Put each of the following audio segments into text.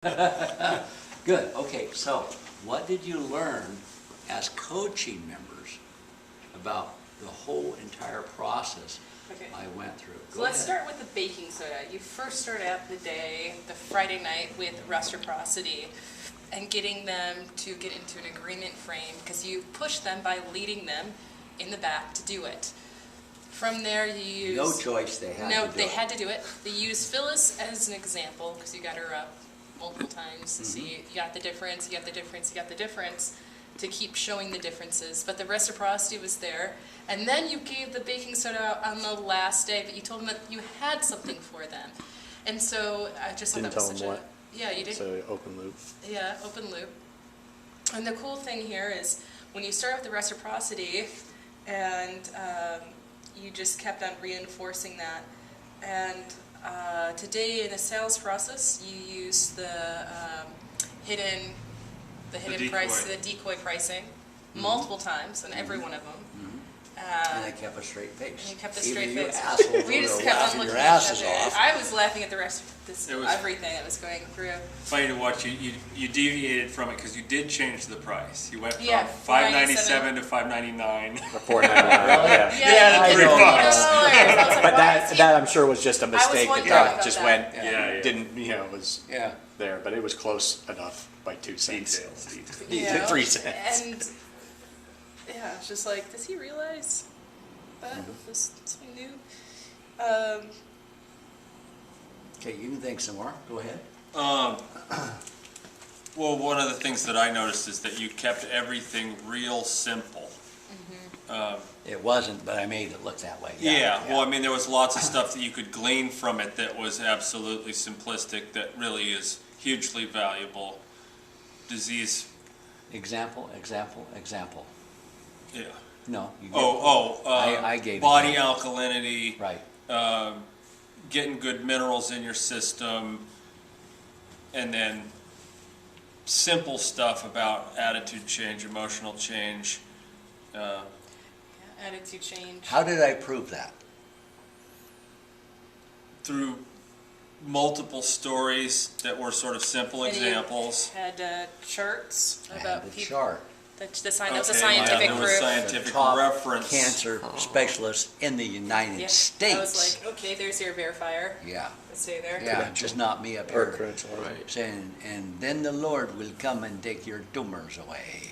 Good, okay, so what did you learn as coaching members about the whole entire process Okay. I went through? So let's start with the baking soda. You first start out the day, the Friday night, with reciprocity and getting them to get into an agreement frame because you push them by leading them in the back to do it. From there, you use... No choice, they had to do it. No, they had to do it. They used Phyllis as an example because you got her up multiple times to see you got the difference, you got the difference, you got the difference, to keep showing the differences. But the reciprocity was there. And then you gave the baking soda out on the last day, but you told them that you had something for them. And so I just thought Didn't that was tell such them a... what? Yeah, you did. So open loop. Yeah, open loop. And the cool thing here is when you start with the reciprocity and you just kept on reinforcing that. And today in the sales process, you use the hidden price, the decoy pricing, multiple times on every one of them. And I kept a straight face. And you kept a straight Even face. you assholes We over just there kept on laughing looking your at asses each other. off. I was laughing at the rest of this, It was- everything that was going through. Funny to watch you deviated from it because you did change the price. You went from Yeah, $5.97 to $5.99. Or $4.99. Yeah. Yeah, I $3. know. But that I'm sure was just a mistake that wondering about just that. went, Yeah. didn't, was Yeah. there, but it was close enough by 2 cents. Details. You know? 3 cents. And yeah, it's just like, does he realize that this is something new? Okay, you can think some more, go ahead. Well, one of the things that I noticed is that you kept everything real simple. It wasn't, but I made it look that way. Yeah, well, I mean, there was lots of stuff that you could glean from it that was absolutely simplistic that really is hugely valuable. Disease, Example. yeah. No. You I gave body examples. alkalinity. Right. Getting good minerals in your system, and then simple stuff about attitude change, emotional change. Attitude change. How did I prove that? Through multiple stories that were sort of simple And you examples. had charts I about had the people. chart. That was a scientific there was group. scientific Top reference. cancer specialist in the United Yeah. States. I was like, okay, there's your verifier. Yeah, Let's stay there. yeah, just not me up Or here credential. saying, and then the Lord will come and take your tumors away.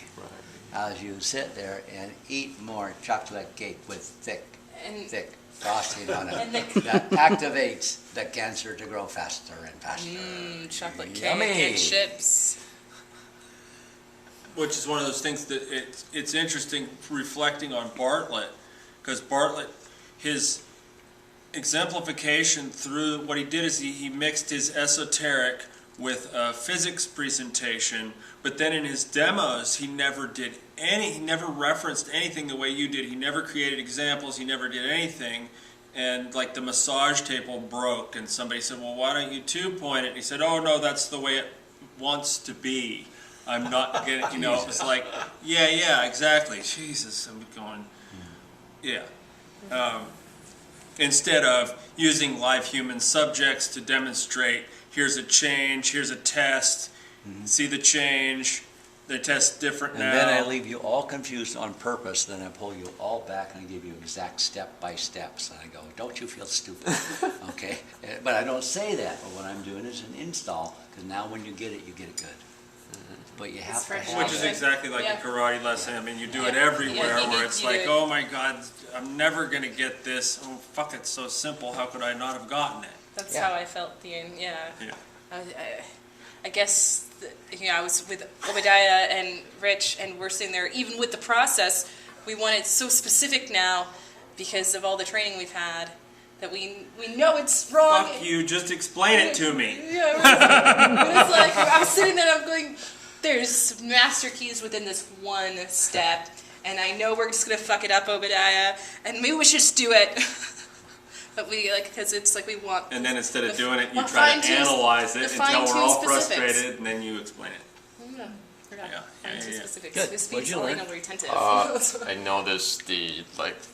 As you sit there and eat more chocolate cake with thick And frosting on And it, the- that activates the cancer to grow faster and faster. chocolate cake Yummy. and chips. Which is one of those things that it's interesting reflecting on Bartlett, because Bartlett, his exemplification through what he did is he mixed his esoteric with a physics presentation, but then in his demos he never referenced anything the way you did. He never created examples, he never did anything. And like the massage table broke and somebody said, well, why don't you 2-point it? And he said, oh no, that's the way it wants to be. I'm not getting, it was like, yeah, exactly. Jesus, I'm going, yeah. Instead of using live human subjects to demonstrate, here's a change, here's a test, see the change, they test different And now. then I leave you all confused on purpose, then I pull you all back and I give you exact step by steps. And I go, don't you feel stupid? Okay? But I don't say that, but what I'm doing is an install, because now when you get it good. But you have to fresh. have Which is it. exactly like Yeah. a karate lesson. I mean, you do it Yeah. everywhere Yeah, he where did- it's he like, did. oh my God, I'm never going to get this. Oh, fuck, it's so simple. How could I not have gotten it? That's Yeah. how I felt the end. Yeah. Yeah. I guess I was with Obadiah and Rich, and we're sitting there. Even with the process, we want it so specific now because of all the training we've had that we know it's wrong. Fuck you, just explain it to me. Yeah, it was like I was sitting there. I'm going. There's master keys within this one step, and I know we're just gonna fuck it up, Obadiah, and maybe we should just do it. But we because it's like we want. And then instead of doing it, you the try to fine-tuned- analyze it the until we're fine-tuned all specifics. frustrated, and then you explain it. Yeah. Specifics. Good. This What'd speaks you only learn? number retentive. I noticed the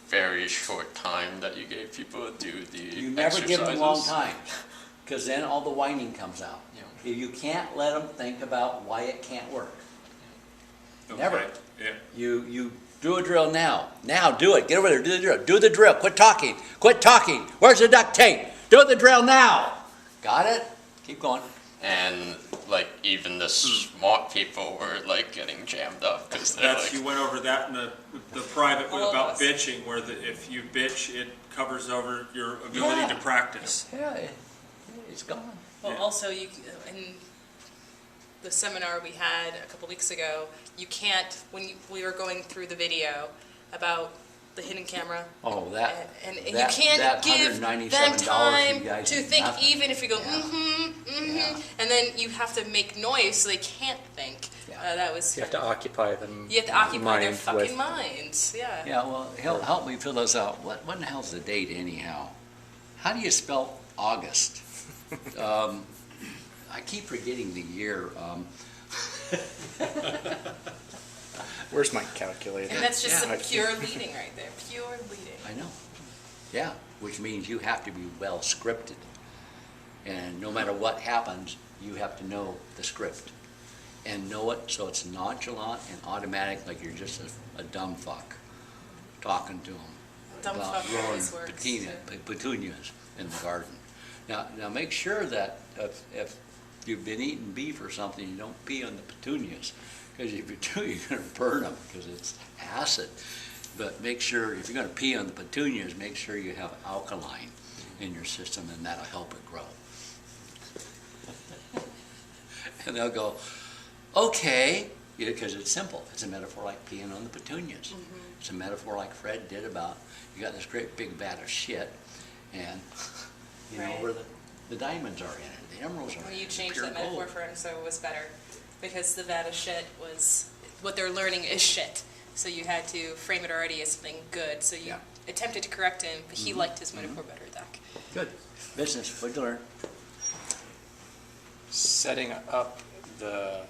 very short time that you gave people to do the You never give them a long exercises. time, because then all the whining comes out. You can't let them think about why it can't work. Never. Okay, yeah. You do a drill now. Now do it. Get over there. Do the drill. Do the drill. Quit talking. Quit talking. Where's the duct tape? Do the drill now. Got it? Keep going. And like even the smart people were like getting jammed up because they're That's, like, you went over that in the private All of about us. bitching, where if you bitch, it covers over your ability Yeah. to practice. Yeah, it's gone. Well, Yeah. also, in the seminar we had a couple weeks ago, you can't, we were going through the video about the hidden camera, Oh, that. and you that- can't that give them $197 you time guys to did think, nothing. even if you go, Yeah. Yeah. and then you have to make noise so they can't think. Yeah. That was, You have to occupy them. you have to occupy their mind fucking with- minds, yeah. Yeah, well, help me fill those out. What in the hell's the date anyhow? How do you spell August? I keep forgetting the year. Where's my calculator? And that's just Yeah. some pure leading right there, pure leading. I know. Yeah, which means you have to be well scripted. And no matter what happens, you have to know the script. And know it so it's nonchalant and automatic, like you're just a dumb fuck talking to them. Dumb about fuck growing always works, petunias in the garden. Now make sure that if you've been eating beef or something, you don't pee on the petunias. Because if you do, you're gonna burn them because it's acid. But make sure, if you're gonna pee on the petunias, make sure you have alkaline in your system and that'll help it grow. And they'll go, okay, because it's simple. It's a metaphor like peeing on the petunias. It's a metaphor like Fred did about, you got this great big vat of shit and you know Right. where the diamonds are in it, the emeralds are in it. Well, you the changed pure that metaphor gold. for him, so it was better, because the vat of shit was, what they're learning is shit. So you had to frame it already as something good, so you Yeah. attempted to correct him, but he liked his metaphor better, Doc. Good. Business, what'd you learn? Setting up the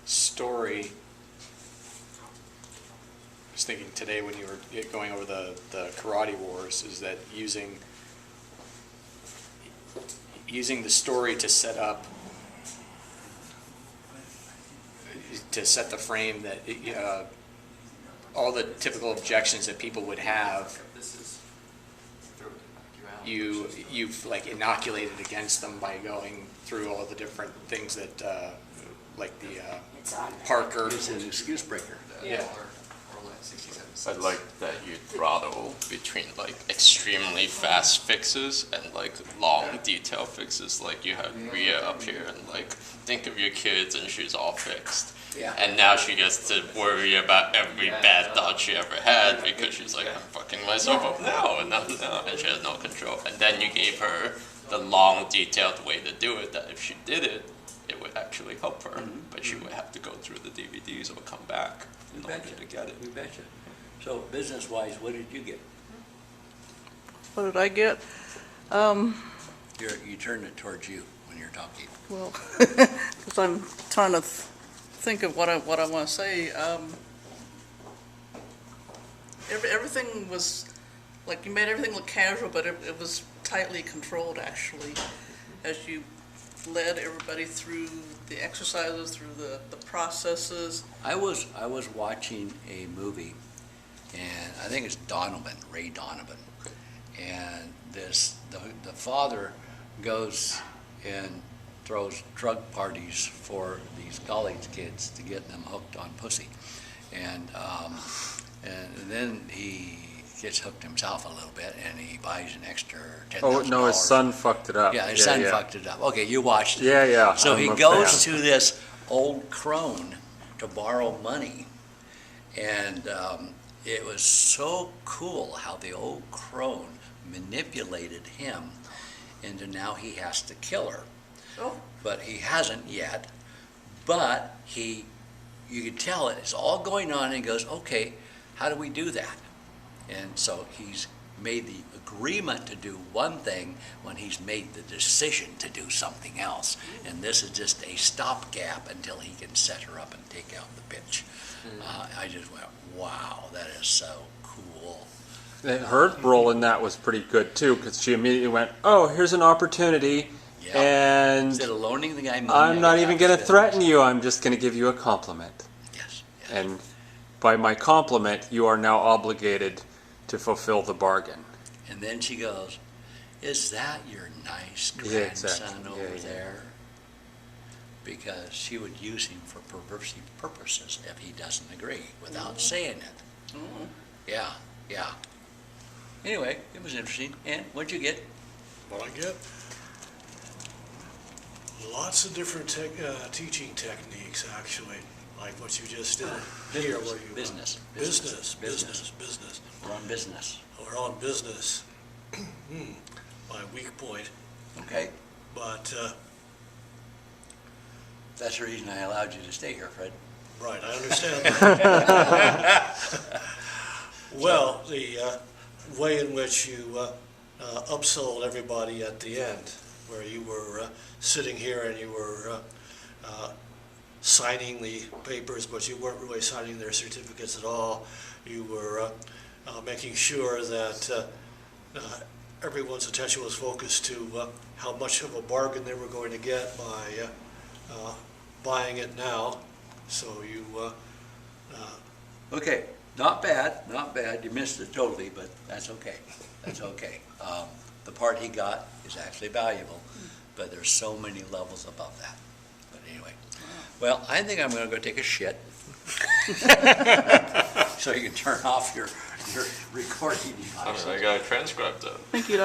story. I was thinking today when you were going over the Karate Wars, is that using the story to set up, to set the frame that all the typical objections that people would have, you've like inoculated against them by going through all the different things that like the Parker. It's an excuse breaker. Yeah. I like that you throttle between like extremely fast fixes and like long detail fixes. Like you have Rhea up here and like think of your kids and she's all fixed. Yeah. And now she gets to worry about every bad thought she ever had because she's like, I'm fucking myself up now and she has no control. And then you gave her the long detailed way to do it that if she did it, it would actually help her. But she would have to go through the DVDs or come back in order to get it. You betcha. So business-wise, what did you get? What did I get? You turned it towards you when you're talking. Well, because I'm trying to think of what I want to say. Everything was, like, you made everything look casual, but it was tightly controlled, actually, as you led everybody through the exercises, through the processes. I was watching a movie, and I think it's Ray Donovan, and the father goes and throws drug parties for these college kids to get them hooked on pussy, and then he gets hooked himself a little bit, and he buys an extra $10,000. Oh, no, his son fucked it up. Yeah, his son fucked it up. Okay, you watched it. Yeah, yeah. So I'm he a goes fan. to this old crone to borrow money, and it was so cool how the old crone manipulated him into now he has to kill her. Oh. But he hasn't yet, but you can tell it's all going on, and he goes, okay, how do we do that? And so he's made the agreement to do one thing when he's made the decision to do something else. And this is just a stopgap until he can set her up and take out the bitch. I just went, wow, that is so cool. Her role in that was pretty good too, because she immediately went, "Oh, here's an opportunity, Yeah. and Instead of loaning the guy money. I'm not I even got going to this threaten you. I'm just going to give you a compliment. Yes. yes. And by my compliment, you are now obligated to fulfill the bargain." And then she goes, "Is that your nice Yeah, grandson exactly. over Yeah, yeah. there?" Because she would use him for perversive purposes if he doesn't agree without saying it. Yeah, yeah. Anyway, it was interesting. And what'd you get? What I get? Lots of different teaching techniques, actually, like what you just did here, where you Business. business. We're on business. We're on business. My weak point, Okay. but That's the reason I allowed you to stay here, Fred. right, I understand that. Well, the way in which you upsold everybody at the end, where you were sitting here and you were signing the papers, but you weren't really signing their certificates at all. You were making sure that everyone's attention was focused to how much of a bargain they were going to get by buying it now. So you Okay, not bad, not bad. You missed it totally, but that's okay. That's okay. The part he got is actually valuable, but there's so many levels above that. But anyway, well, I think I'm gonna go take a shit. So you can turn off your recording I device. don't know, I gotta transcribe that. Thank you,